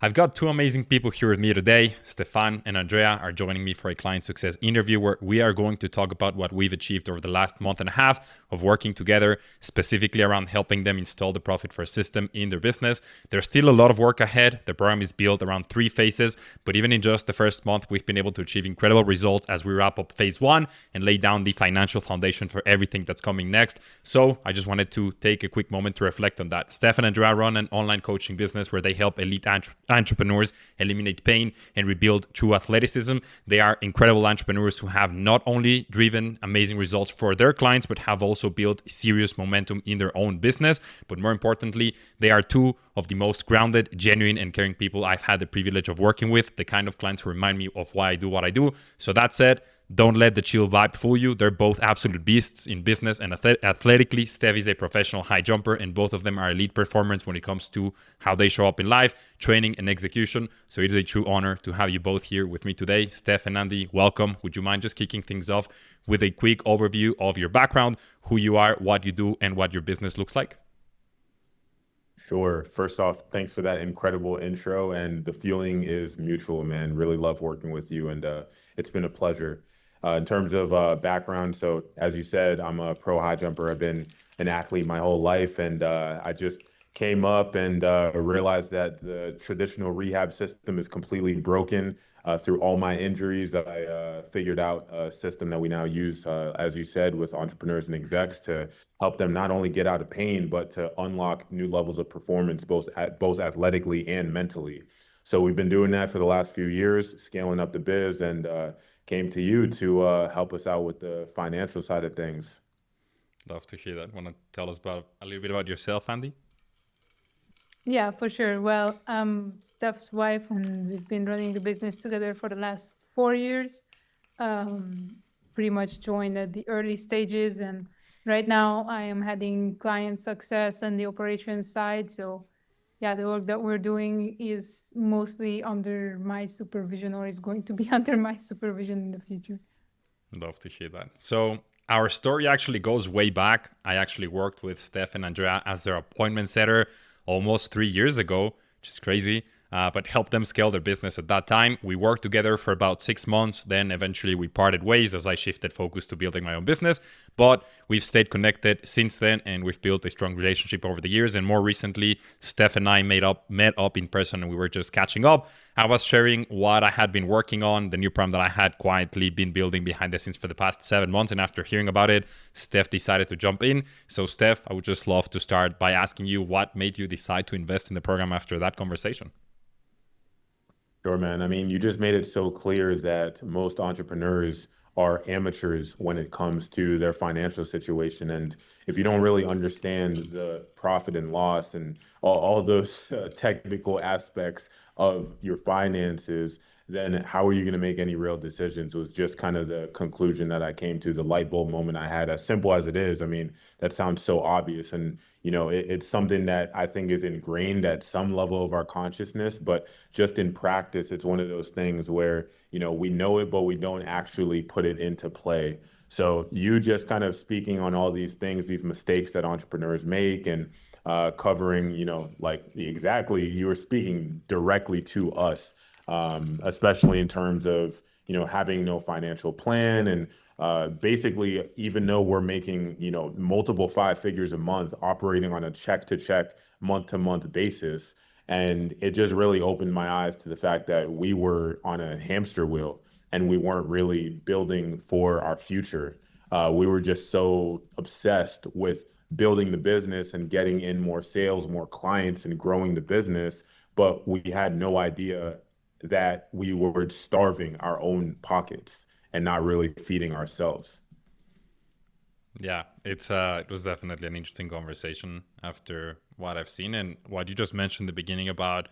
I've got two amazing people here with me today. Stefan and Andrea are joining me for a client success interview where we are going to talk about what we've achieved over the last month and a half of working together, specifically around helping them install the Profit First system in their business. There's still a lot of work ahead. The program is built around 3 phases, but even in just the first month, we've been able to achieve incredible results as we wrap up phase 1 and lay down the financial foundation for everything that's coming next. So I just wanted to take a quick moment to reflect on that. Stefan and Andrea run an online coaching business where they help elite entrepreneurs eliminate pain and rebuild true athleticism. They are incredible entrepreneurs who have not only driven amazing results for their clients, but have also built serious momentum in their own business. But more importantly, they are two of the most grounded, genuine, and caring people I've had the privilege of working with, the kind of clients who remind me of why I do what I do. So that said, don't let the chill vibe fool you. They're both absolute beasts in business and athletically. Steph is a professional high jumper, and both of them are elite performers when it comes to how they show up in life, training, and execution. So it is a true honor to have you both here with me today. Steph and Andy, welcome. Would you mind just kicking things off with a quick overview of your background, who you are, what you do, and what your business looks like? Sure. First off, thanks for that incredible intro. And the feeling is mutual, man. Really love working with you. And it's been a pleasure. In terms of background, so as you said, I'm a pro high jumper. I've been an athlete my whole life. And I just came up and realized that the traditional rehab system is completely broken. Through all my injuries, I figured out a system that we now use, as you said, with entrepreneurs and execs to help them not only get out of pain, but to unlock new levels of performance, both athletically and mentally. So we've been doing that for the last few years, scaling up the biz, and came to you to help us out with the financial side of things. Love to hear that. Want to tell us about a little bit about yourself, Andy? Yeah, for sure. Well, I'm Steph's wife, and we've been running the business together for the last 4 years. Pretty much joined at the early stages, and right now I am heading client success and the operations side. So, yeah, the work that we're doing is mostly under my supervision, or is going to be under my supervision in the future. Love to hear that. So our story actually goes way back. I actually worked with Steph and Andrea as their appointment setter almost 3 years ago, which is crazy, but helped them scale their business at that time. We worked together for about 6 months. Then eventually we parted ways as I shifted focus to building my own business. But we've stayed connected since then, and we've built a strong relationship over the years. And more recently, Steph and I met up in person, and we were just catching up. I was sharing what I had been working on, the new program that I had quietly been building behind the scenes for the past 7 months. And after hearing about it, Steph decided to jump in. So Steph, I would just love to start by asking you what made you decide to invest in the program after that conversation. Sure, man. I mean, you just made it so clear that most entrepreneurs are amateurs when it comes to their financial situation. And if you don't really understand the profit and loss and all those technical aspects of your finances, then how are you going to make any real decisions? Was just kind of the conclusion that I came to, the light bulb moment I had, as simple as it is. I mean, that sounds so obvious. And, it's something that I think is ingrained at some level of our consciousness, but just in practice, it's one of those things where, we know it, but we don't actually put it into play. So you just kind of speaking on all these things, these mistakes that entrepreneurs make, and covering, like exactly, you were speaking directly to us, especially in terms of, having no financial plan. And basically, even though we're making, multiple 5 figures a month, operating on a check-to-check, month-to-month basis. And it just really opened my eyes to the fact that we were on a hamster wheel and we weren't really building for our future. We were just so obsessed with building the business and getting in more sales, more clients, and growing the business. But we had no idea that we were starving our own pockets and not really feeding ourselves. Yeah, it was definitely an interesting conversation after what I've seen and what you just mentioned in the beginning about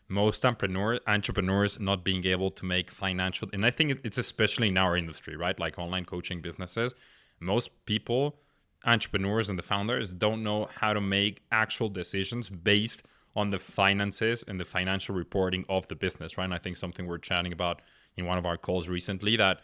most entrepreneurs not being able to make financial, and I think it's especially in our industry, right? Like online coaching businesses, most people, entrepreneurs and the founders, don't know how to make actual decisions based on the finances and the financial reporting of the business, right? And I think something we're chatting about in one of our calls recently, that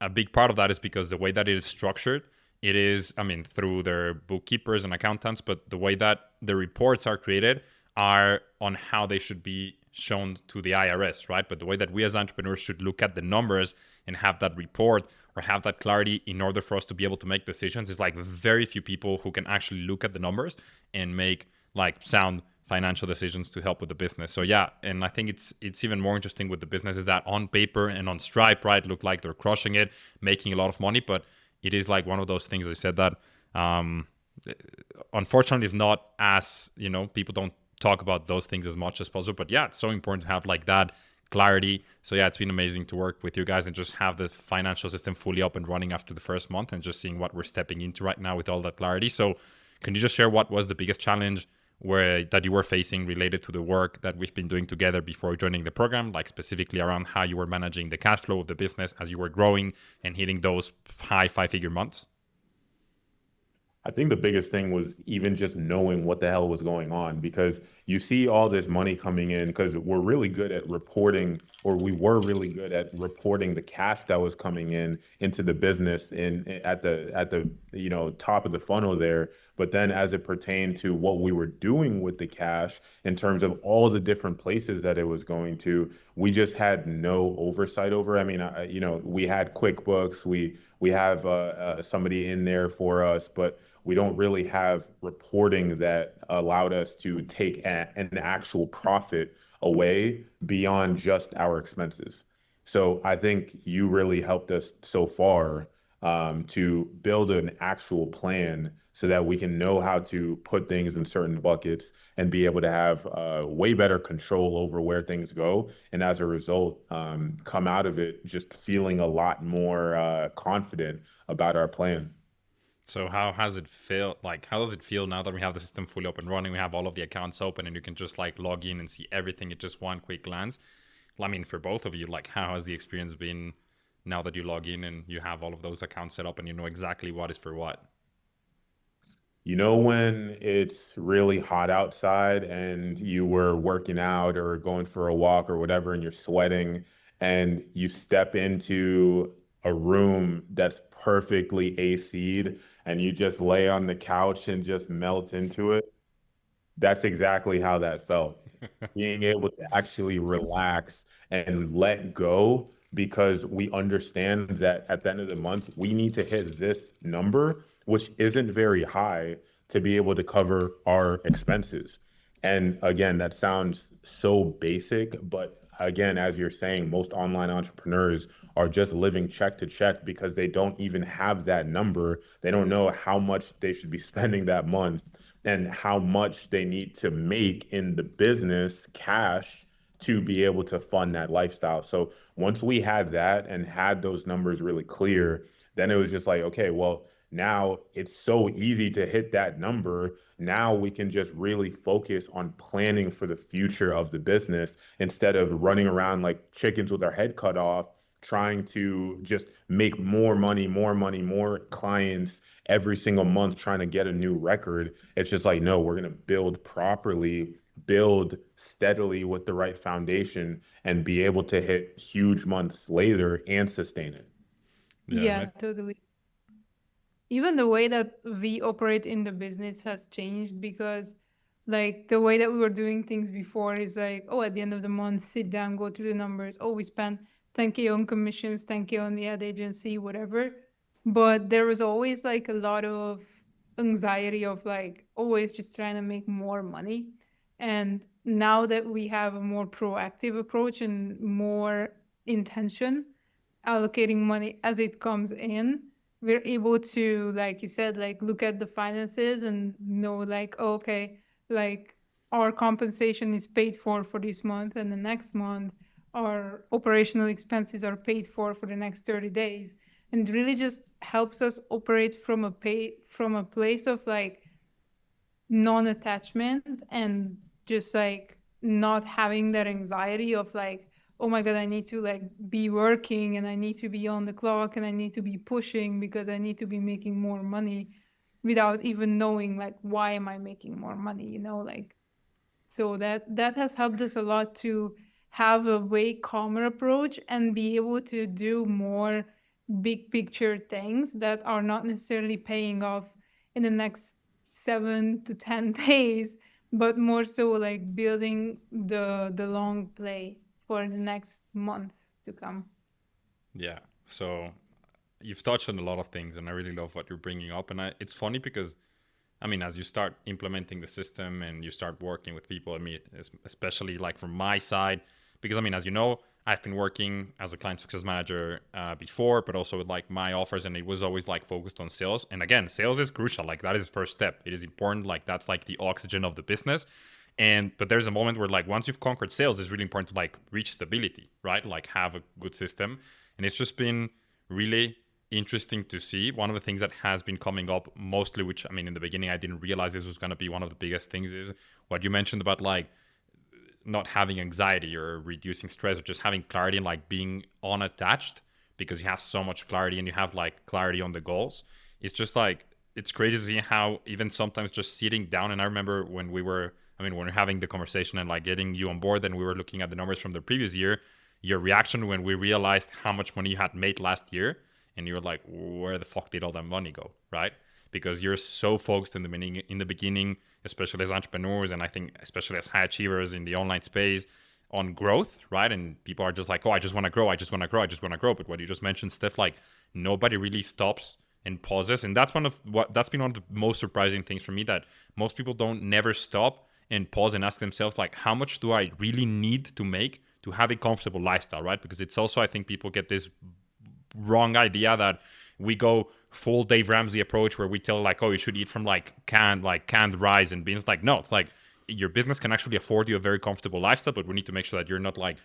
a big part of that is because the way that it is structured, it is, through their bookkeepers and accountants, but the way that the reports are created are on how they should be shown to the IRS, right? But the way that we as entrepreneurs should look at the numbers and have that report or have that clarity in order for us to be able to make decisions is like very few people who can actually look at the numbers and make like sound financial decisions to help with the business. So yeah, and I think it's even more interesting with the businesses that on paper and on Stripe, right, look like they're crushing it, making a lot of money, but it is like one of those things. I said that unfortunately is not as, people don't talk about those things as much as possible. But yeah, it's so important to have like that clarity. So yeah, it's been amazing to work with you guys and just have the financial system fully up and running after the first month and just seeing what we're stepping into right now with all that clarity. So can you just share what was the biggest challenge that you were facing related to the work that we've been doing together before joining the program, like specifically around how you were managing the cash flow of the business as you were growing and hitting those high 5-figure months? I think the biggest thing was even just knowing what the hell was going on, because you see all this money coming in because we're really good at reporting, or we were really good at reporting the cash that was coming in into the business at the top of the funnel there. But then as it pertained to what we were doing with the cash in terms of all the different places that it was going to, we just had no oversight over. I mean, we had QuickBooks, we have somebody in there for us, but we don't really have reporting that allowed us to take an actual profit away beyond just our expenses. So I think you really helped us so far to build an actual plan so that we can know how to put things in certain buckets and be able to have way better control over where things go. And as a result, come out of it just feeling a lot more confident about our plan. So how has it feel? Like, how does it feel now that we have the system fully up and running? We have all of the accounts open and you can just like log in and see everything at just one quick glance. I mean, for both of you, like how has the experience been now that you log in and you have all of those accounts set up and you know exactly what is for what? You know, when it's really hot outside and you were working out or going for a walk or whatever, and you're sweating, and you step into a room that's perfectly AC'd and you just lay on the couch and just melt into it? That's exactly how that felt. Being able to actually relax and let go, because we understand that at the end of the month, we need to hit this number, which isn't very high, to be able to cover our expenses. And again, that sounds so basic, but again, as you're saying, most online entrepreneurs are just living check to check because they don't even have that number. They don't know how much they should be spending that month and how much they need to make in the business cash to be able to fund that lifestyle. So once we had that and had those numbers really clear, then it was just like, okay, well, now it's so easy to hit that number. Now we can just really focus on planning for the future of the business instead of running around like chickens with our head cut off, trying to just make more money, more clients every single month, trying to get a new record. It's just like, no, we're going to build properly, build steadily with the right foundation, and be able to hit huge months later and sustain it. Yeah, totally. Even the way that we operate in the business has changed, because like the way that we were doing things before is like, oh, at the end of the month, sit down, go through the numbers. Oh, we spent 10K on commissions, 10K on the ad agency, whatever. But there was always like a lot of anxiety of like always just trying to make more money. And now that we have a more proactive approach and more intention, allocating money as it comes in, we're able to, like you said, like look at the finances and know like, oh, okay, like our compensation is paid for this month, and the next month our operational expenses are paid for the next 30 days. And really just helps us operate from a place of like non-attachment, and just like not having that anxiety of like, oh my god, I need to like be working and I need to be on the clock and I need to be pushing because I need to be making more money, without even knowing like why am I making more money, like. So that has helped us a lot to have a way calmer approach and be able to do more big picture things that are not necessarily paying off in the next 7 to 10 days, but more so like building the long play for the next month to come. Yeah. So you've touched on a lot of things, and I really love what you're bringing up. And it's funny because, I mean, as you start implementing the system and you start working with people, I mean, especially like from my side, because I mean, as you know, I've been working as a client success manager before, but also with like my offers, and it was always like focused on sales. And again, sales is crucial. Like that is the first step. It is important. Like that's like the oxygen of the business. But there's a moment where like once you've conquered sales, it's really important to like reach stability, right? Like have a good system. And it's just been really interesting to see. One of the things that has been coming up mostly, which I mean, in the beginning, I didn't realize this was going to be one of the biggest things, is what you mentioned about like not having anxiety or reducing stress or just having clarity and like being unattached because you have so much clarity and you have like clarity on the goals. It's just like, it's crazy to see how even sometimes just sitting down. And I remember when when we were having the conversation and like getting you on board and we were looking at the numbers from the previous year, your reaction when we realized how much money you had made last year, and you were like, where the fuck did all that money go, right? Because you're so focused in the beginning, especially as entrepreneurs, and I think especially as high achievers in the online space, on growth, right? And people are just like, oh, I just want to grow, I just want to grow, I just want to grow. But what you just mentioned, Steph, like nobody really stops and pauses, and that's been one of the most surprising things for me, that most people don't never stop and pause and ask themselves like, how much do I really need to make to have a comfortable lifestyle, right? Because it's also, I think people get this wrong idea that we go full Dave Ramsey approach where we tell like, oh, you should eat from like canned rice and beans. Like, no, it's like your business can actually afford you a very comfortable lifestyle, but we need to make sure that you're not like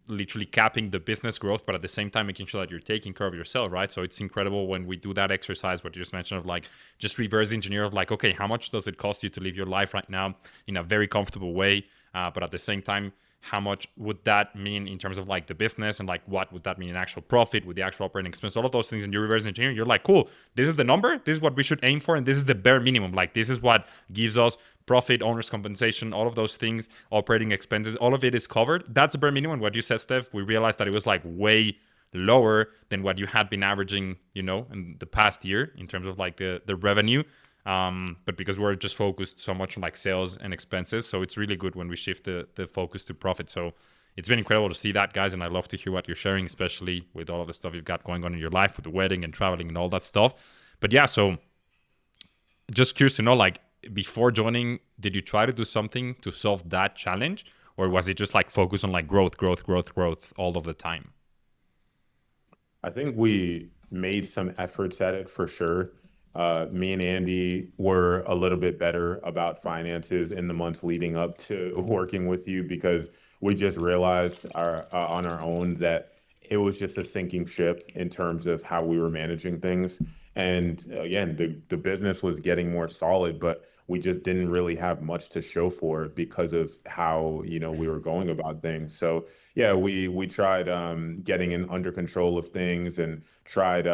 literally capping the business growth, but at the same time making sure that you're taking care of yourself, right? So it's incredible when we do that exercise, what you just mentioned, of like just reverse engineer of like, okay, how much does it cost you to live your life right now in a very comfortable way, but at the same time, how much would that mean in terms of like the business, and like what would that mean in actual profit with the actual operating expense, all of those things. And you reverse engineering, you're like, cool, this is the number, this is what we should aim for, and this is the bare minimum. Like this is what gives us profit, owner's compensation, all of those things, operating expenses, all of it is covered. That's the bare minimum. What you said, Steph, we realized that it was like way lower than what you had been averaging, in the past year in terms of like the revenue. But because we're just focused so much on like sales and expenses, so it's really good when we shift the focus to profit. So it's been incredible to see that, guys, and I love to hear what you're sharing, especially with all of the stuff you've got going on in your life with the wedding and traveling and all that stuff. But yeah, so just curious to know, like, before joining, did you try to do something to solve that challenge, or was it just like focus on like growth all of the time? I think we made some efforts at it for sure. Me and Andy were a little bit better about finances in the months leading up to working with you, because we just realized on our own that it was just a sinking ship in terms of how we were managing things. And again, the business was getting more solid, but we just didn't really have much to show for it because of how, we were going about things. So yeah, we tried getting in under control of things, and tried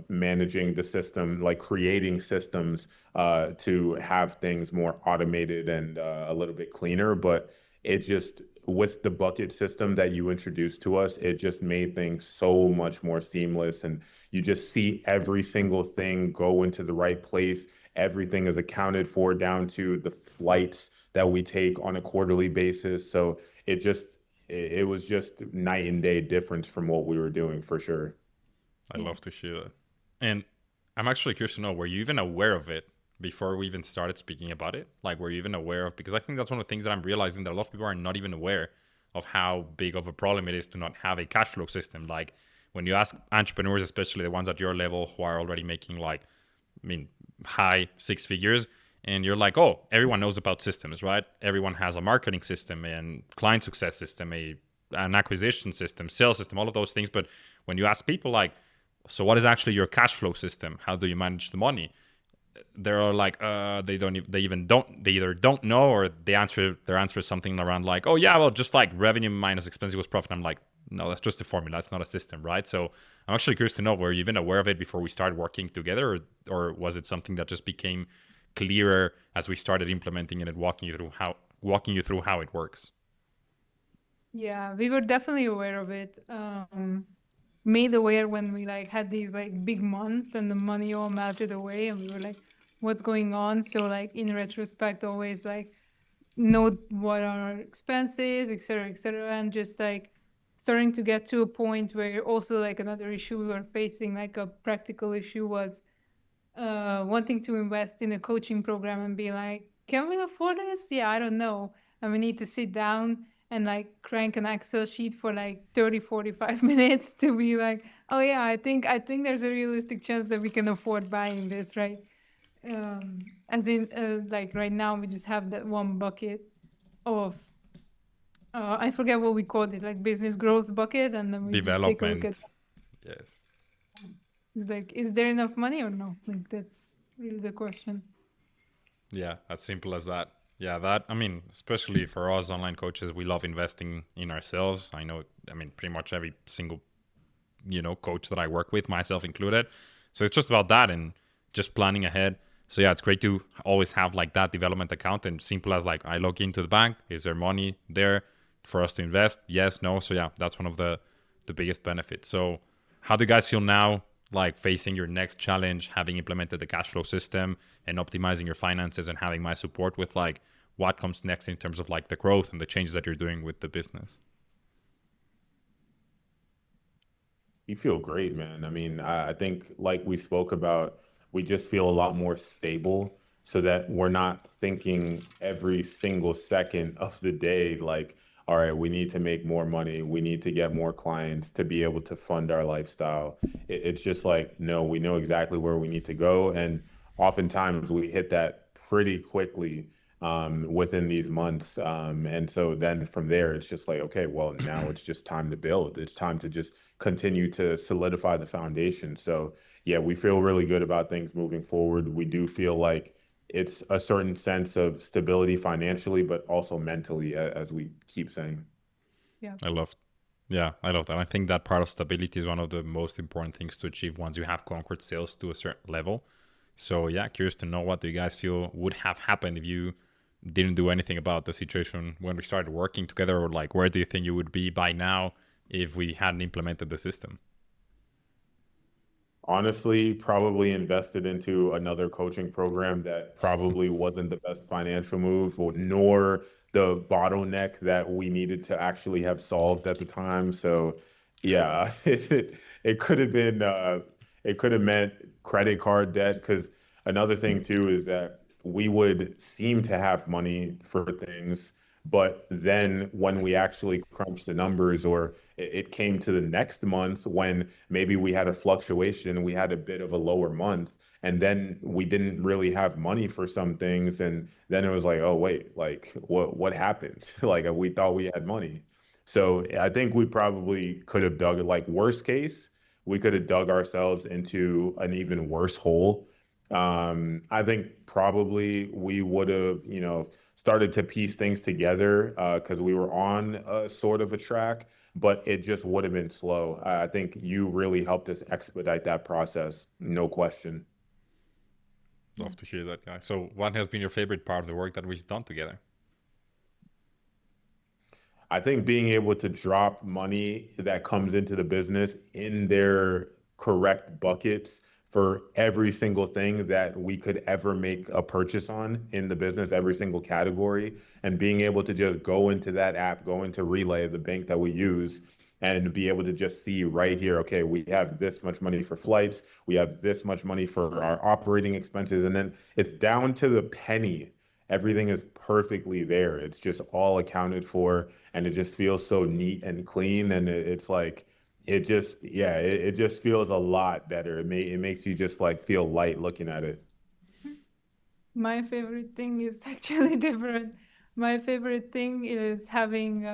managing the system, like creating systems to have things more automated and a little bit cleaner. But it just, with the bucket system that you introduced to us, it just made things so much more seamless, and you just see every single thing go into the right place. Everything is accounted for down to the flights that we take on a quarterly basis. So it was just night and day difference from what we were doing for sure. I Yeah. love to hear that. And I'm actually curious to know, were you even aware of it before we even started speaking about it? Like, were you even aware of, because I think that's one of the things that I'm realizing, that a lot of people are not even aware of how big of a problem it is to not have a cash flow system. Like when you ask entrepreneurs, especially the ones at your level who are already making like, high six figures, and you're like, oh, everyone knows about systems, right? Everyone has a marketing system and client success system, an acquisition system, sales system, all of those things. But when you ask people like, so what is actually your cash flow system? How do you manage the money? They're like, they either don't know, or their answer is something around like, oh yeah, well, just like revenue minus expense equals profit. I'm like, no, that's just a formula. That's not a system, right? So I'm actually curious to know, were you even aware of it before we started working together, or was it something that just became clearer as we started implementing it and walking you through how it works? Yeah, we were definitely aware of it. Made aware when we like had these like big months and the money all melted away, and we were like, what's going on. So like in retrospect, always like note what are our expenses, et cetera, and just like starting to get to a point where also like another issue we were facing, like a practical issue, was wanting to invest in a coaching program and be like, can we afford this? Yeah, I don't know. And we need to sit down and like crank an Excel sheet for like 30, 45 minutes to be like, oh yeah, I think there's a realistic chance that we can afford buying this, right? As in, like right now, we just have that one bucket of, I forget what we called it, like business growth bucket, and then we just take a look at, Development. Yes. it's like, is there enough money or no? Like that's really the question. Yeah, as simple as that. Yeah, that, I mean, especially for us online coaches, we love investing in ourselves. I know, I mean, pretty much every single, coach that I work with, myself included. So it's just about that and just planning ahead. So yeah, it's great to always have like that development account, and simple as like I log into the bank, is there money there for us to invest? Yes, no. So yeah, that's one of the biggest benefits. So how do you guys feel now, like facing your next challenge, having implemented the cash flow system and optimizing your finances and having my support with like what comes next in terms of like the growth and the changes that you're doing with the business? You feel great, man. I mean, I think like we spoke about, we just feel a lot more stable so that we're not thinking every single second of the day, like, all right, we need to make more money. We need to get more clients to be able to fund our lifestyle. It's just like, no, we know exactly where we need to go. And oftentimes we hit that pretty quickly within these months. And so then from there, it's just like, okay, well, now it's just time to build. It's time to just continue to solidify the foundation. So yeah, we feel really good about things moving forward. We do feel like it's a certain sense of stability financially, but also mentally, as we keep saying. Yeah. I love, yeah, I love that. I think that part of stability is one of the most important things to achieve once you have conquered sales to a certain level. So yeah, curious to know what do you guys feel would have happened if you didn't do anything about the situation when we started working together, or like where do you think you would be by now if we hadn't implemented the system? Honestly, probably invested into another coaching program that probably wasn't the best financial move, or nor the bottleneck that we needed to actually have solved at the time. So, yeah, it could have been, it could have meant credit card debt. Because another thing too is that we would seem to have money for things, but then when we actually crunched the numbers, or it came to the next month when maybe we had a fluctuation, we had a bit of a lower month, and then we didn't really have money for some things, and then it was like, oh wait, like what happened? Like we thought we had money. So I think we probably could have dug, like worst case, we could have dug ourselves into an even worse hole. I think probably we would have, started to piece things together because we were on a sort of a track, but it just would have been slow. I think you really helped us expedite that process, no question. Yeah. Love to hear that, guy. So what has been your favorite part of the work that we've done together? I think being able to drop money that comes into the business in their correct buckets for every single thing that we could ever make a purchase on in the business, every single category, and being able to just go into that app, go into Relay, the bank that we use, and be able to just see right here, okay, we have this much money for flights, we have this much money for our operating expenses, and then it's down to the penny. Everything is perfectly there. It's just all accounted for, and it just feels so neat and clean. And it's like, yeah, it just feels a lot better. It makes you just like feel light looking at it. My favorite thing is actually different. My favorite thing is having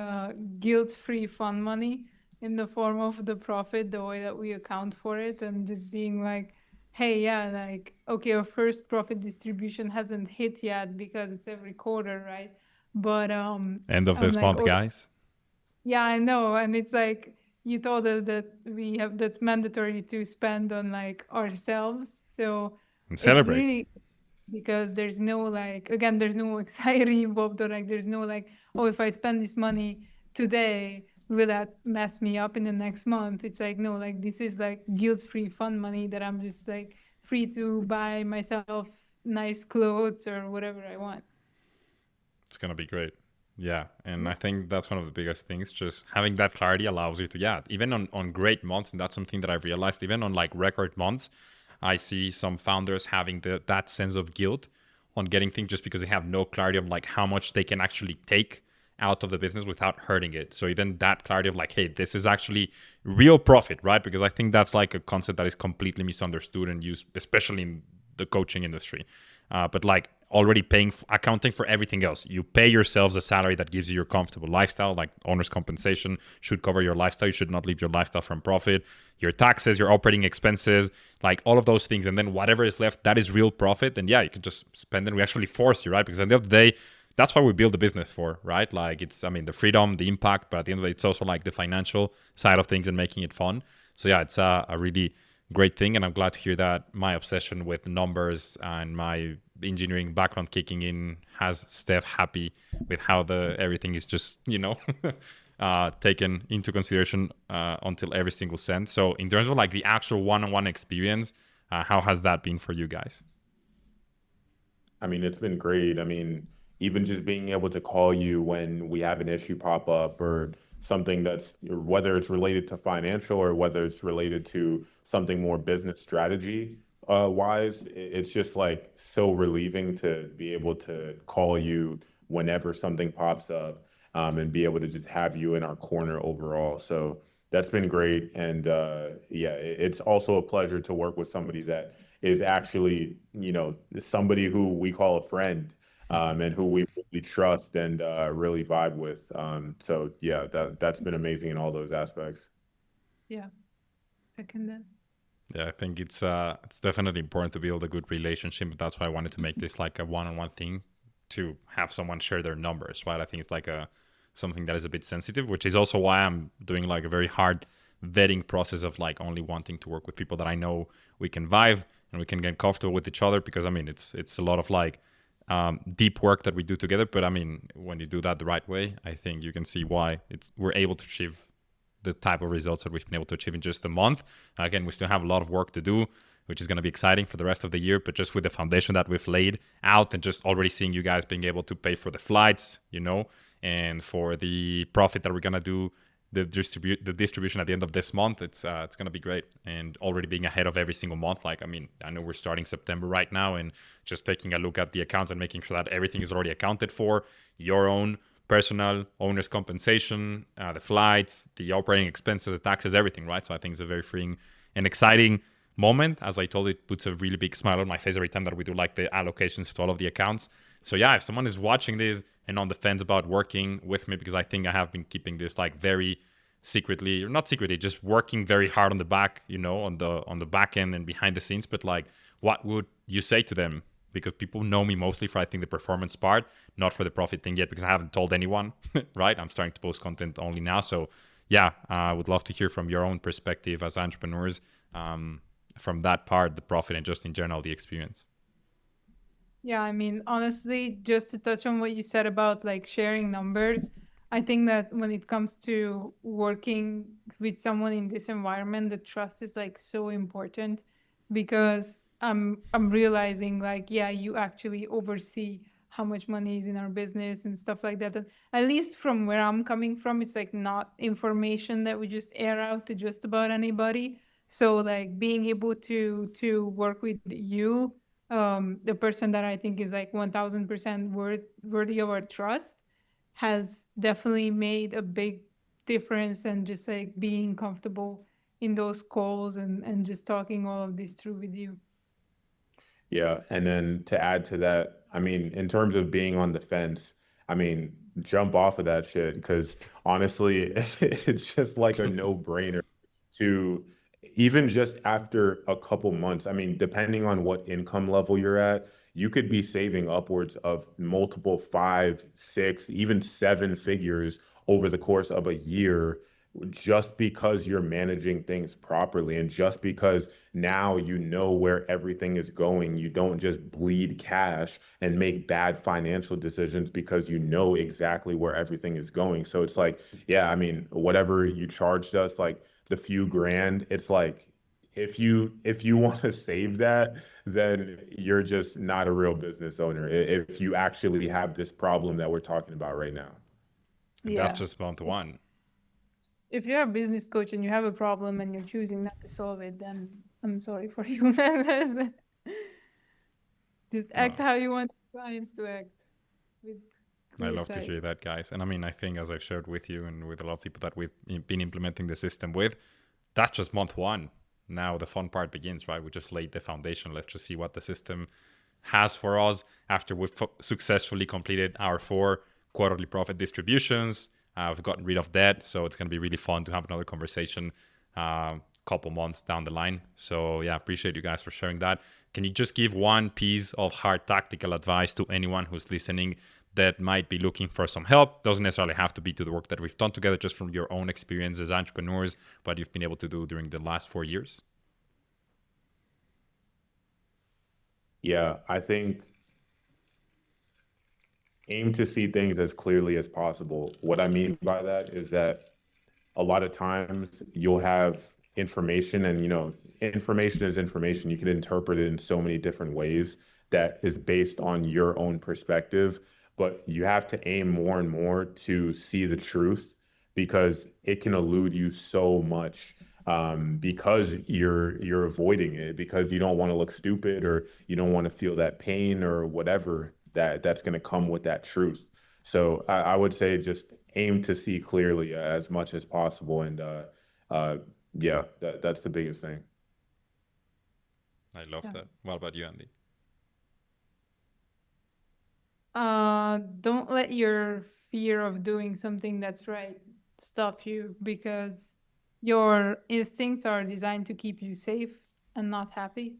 guilt-free fun money in the form of the profit, the way that we account for it, and just being like, hey, yeah, like, okay, our first profit distribution hasn't hit yet because it's every quarter, right? But End of I'm this like, month, oh, guys, yeah, I know. And it's like you told us that we have that's mandatory to spend on like ourselves. So and it's celebrate. really because there's no like again there's no anxiety involved, or like there's no like, oh, if I spend this money today, will that mess me up in the next month? It's like, no, like this is like guilt-free fun money that I'm just like free to buy myself nice clothes or whatever I want. It's going to be great. Yeah. And I think that's one of the biggest things. Just having that clarity allows you to, yeah, even on great months. And that's something that I've realized, even on like record months, I see some founders having that sense of guilt on getting things just because they have no clarity of like how much they can actually take out of the business without hurting it. So even that clarity of like, hey, this is actually real profit, right? Because I think that's like a concept that is completely misunderstood and used, especially in the coaching industry. But like already accounting for everything else. You pay yourselves a salary that gives you your comfortable lifestyle, like owner's compensation should cover your lifestyle. You should not leave your lifestyle from profit. Your taxes, your operating expenses, like all of those things. And then whatever is left, that is real profit. And yeah, you can just spend it. We actually force you, right? Because at the end of the day, that's what we build the business for, right? Like it's, I mean, the freedom, the impact, but at the end of the day, it's also like the financial side of things and making it fun. So yeah, it's a really great thing. And I'm glad to hear that my obsession with numbers and my engineering background kicking in has Steph happy with how everything is just, taken into consideration until every single cent. So in terms of like the actual one-on-one experience, how has that been for you guys? I mean, it's been great. I mean, even just being able to call you when we have an issue pop up or something that's whether it's related to financial or whether it's related to something more business strategy wise, it's just like so relieving to be able to call you whenever something pops up and be able to just have you in our corner overall. So that's been great. And yeah, it's also a pleasure to work with somebody that is actually, somebody who we call a friend and who we really trust and really vibe with. So yeah, that's been amazing in all those aspects. Yeah, second that. Yeah, I think it's definitely important to build a good relationship. That's why I wanted to make this like a one-on-one thing to have someone share their numbers, right? I think it's like something that is a bit sensitive, which is also why I'm doing like a very hard vetting process of like only wanting to work with people that I know we can vibe and we can get comfortable with each other. Because I mean, it's a lot of like deep work that we do together. But I mean, when you do that the right way, I think you can see why we're able to achieve the type of results that we've been able to achieve in just a month. Again, we still have a lot of work to do, which is going to be exciting for the rest of the year. But just with the foundation that we've laid out and just already seeing you guys being able to pay for the flights, and for the profit that we're going to do, the distribution at the end of this month, it's going to be great. And already being ahead of every single month. Like, I mean, I know we're starting September right now and just taking a look at the accounts and making sure that everything is already accounted for, your own personal owner's compensation, the flights, the operating expenses, the taxes, everything, right? So I think it's a very freeing and exciting moment. As I told you, it puts a really big smile on my face every time that we do like the allocations to all of the accounts. So yeah, if someone is watching this and on the fence about working with me, because I think I have been keeping this like very secretly, or not secretly, just working very hard on the back, on the back end and behind the scenes. But like, what would you say to them? Because people know me mostly for, I think, the performance part, not for the profit thing yet, because I haven't told anyone, right? I'm starting to post content only now. So yeah, I would love to hear from your own perspective as entrepreneurs, from that part, the profit, and just in general, the experience. Yeah, I mean, honestly, just to touch on what you said about like sharing numbers, I think that when it comes to working with someone in this environment, the trust is like so important because I'm realizing like, yeah, you actually oversee how much money is in our business and stuff like that. And at least from where I'm coming from, it's like not information that we just air out to just about anybody. So like being able to work with you, the person that I think is like 1000% worthy of our trust, has definitely made a big difference. And just like being comfortable in those calls and just talking all of this through with you. Yeah, and then to add to that, I mean, in terms of being on the fence, I mean, jump off of that shit because honestly, it's just like a no-brainer to even just after a couple months. I mean, depending on what income level you're at, you could be saving upwards of multiple five, six, even seven figures over the course of a year just because you're managing things properly and just because now you know where everything is going. You don't just bleed cash and make bad financial decisions because you know exactly where everything is going. So it's like, yeah, I mean, whatever you charged us, like the few grand, it's like if you want to save that, then you're just not a real business owner. If you actually have this problem that we're talking about right now. And that's just month one. If you're a business coach and you have a problem and you're choosing not to solve it, then I'm sorry for you. Just act how you want clients to act. With I love to hear that, guys. And I mean, I think as I've shared with you and with a lot of people that we've been implementing the system with, that's just month one. Now the fun part begins, right? We just laid the foundation. Let's just see what the system has for us after we've successfully completed our 4 quarterly profit distributions. We've gotten rid of debt. So it's going to be really fun to have another conversation couple months down the line. So yeah, appreciate you guys for sharing that. Can you just give one piece of hard tactical advice to anyone who's listening that might be looking for some help? Doesn't necessarily have to be to the work that we've done together, just from your own experience as entrepreneurs, what you've been able to do during the last 4 years. Yeah, I think aim to see things as clearly as possible. What I mean by that is that a lot of times you'll have information, and information is information. You can interpret it in so many different ways that is based on your own perspective, but you have to aim more and more to see the truth, because it can elude you so much, because you're avoiding it, because you don't want to look stupid, or you don't want to feel that pain or whatever that's going to come with that truth. So I would say just aim to see clearly as much as possible. And yeah, that's the biggest thing. I love that. What about you, Andy? Don't let your fear of doing something that's right stop you, because your instincts are designed to keep you safe and not happy.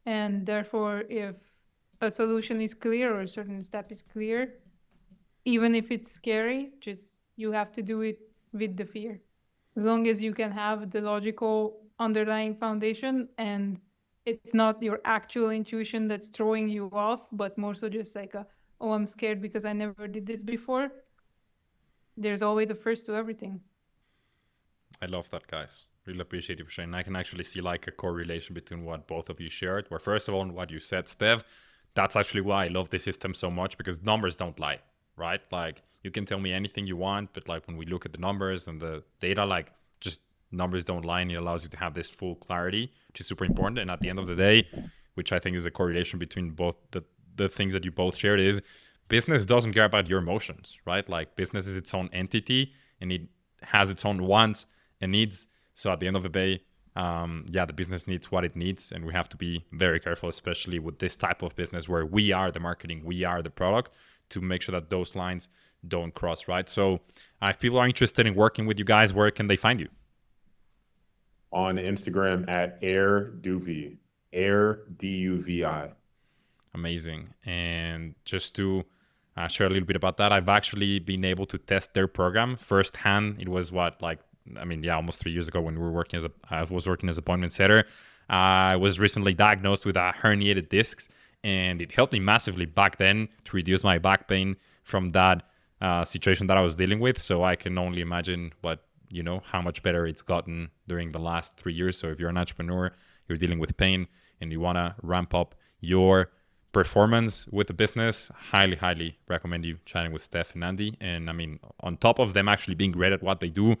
And therefore, if a solution is clear or a certain step is clear, even if it's scary, just you have to do it with the fear. As long as you can have the logical underlying foundation, and it's not your actual intuition that's throwing you off, but more so just like oh, I'm scared because I never did this before. There's always a first to everything. I love that, guys. Really appreciate you for sharing. I can actually see like a correlation between what both of you shared. Where first of all, what you said, Steph, that's actually why I love this system so much, because numbers don't lie, right? Like you can tell me anything you want, but like when we look at the numbers and the data, like just numbers don't lie, and it allows you to have this full clarity, which is super important. And at the end of the day, which I think is a correlation between both the things that you both shared, is business doesn't care about your emotions, right? Like business is its own entity, and it has its own wants and needs. So at the end of the day, the business needs what it needs, and we have to be very careful, especially with this type of business where we are the marketing, we are the product, to make sure that those lines don't cross, right? So if people are interested in working with you guys, where can they find you? On Instagram at AirDuvi, Air DUVI. Amazing. And just to share a little bit about that, I've actually been able to test their program firsthand. It was almost 3 years ago when we were working I was working as appointment setter. I was recently diagnosed with herniated discs, and it helped me massively back then to reduce my back pain from that situation that I was dealing with. So I can only imagine how much better it's gotten during the last 3 years. So if you're an entrepreneur, you're dealing with pain, and you want to ramp up your performance with the business, highly recommend you chatting with Steph and Andy. And I mean, on top of them actually being great at what they do,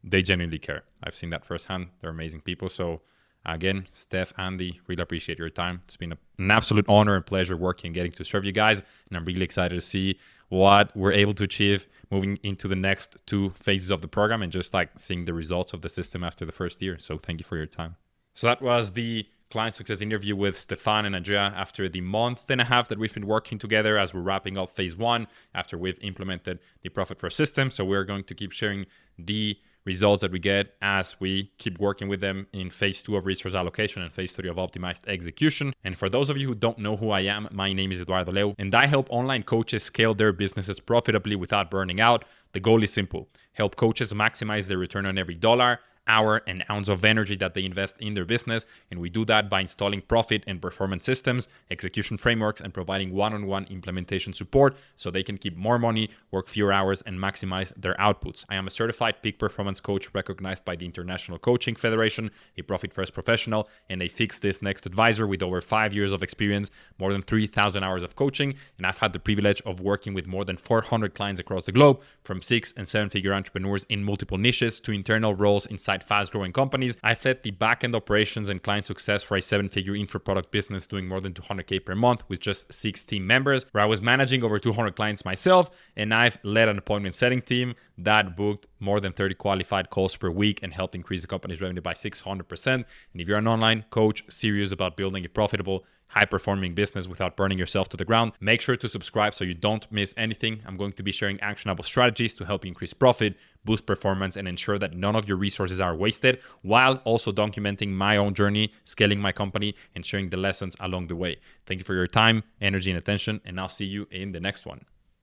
they genuinely care. I've seen that firsthand. They're amazing people. So again, Steph, Andy, really appreciate your time. It's been an absolute honor and pleasure working and getting to serve you guys. And I'm really excited to see what we're able to achieve moving into the next 2 phases of the program, and just like seeing the results of the system after the first year. So thank you for your time. So that was the client success interview with Stefan and Andrea after the month and a half that we've been working together, as we're wrapping up phase 1 after we've implemented the Profit First system. So we're going to keep sharing the results that we get as we keep working with them in phase 2 of resource allocation and phase 3 of optimized execution. And for those of you who don't know who I am, my name is Eduardo Leu, and I help online coaches scale their businesses profitably without burning out. The goal is simple: help coaches maximize their return on every dollar hour and ounce of energy that they invest in their business. And we do that by installing profit and performance systems, execution frameworks, and providing one-on-one implementation support so they can keep more money, work fewer hours, and maximize their outputs. I am a certified peak performance coach recognized by the International Coaching Federation, a Profit First professional, and a Fix This Next advisor with over 5 years of experience, more than 3,000 hours of coaching. And I've had the privilege of working with more than 400 clients across the globe, from 6- and 7-figure entrepreneurs in multiple niches to internal roles inside fast-growing companies. I've led the back-end operations and client success for a 7-figure intro product business doing more than $200K per month with just 6 team members, where I was managing over 200 clients myself. And I've led an appointment setting team that booked more than 30 qualified calls per week and helped increase the company's revenue by 600%. And if you're an online coach serious about building a profitable, high-performing business without burning yourself to the ground, make sure to subscribe so you don't miss anything. I'm going to be sharing actionable strategies to help you increase profit, boost performance, and ensure that none of your resources are wasted, while also documenting my own journey, scaling my company, and sharing the lessons along the way. Thank you for your time, energy, and attention, and I'll see you in the next one.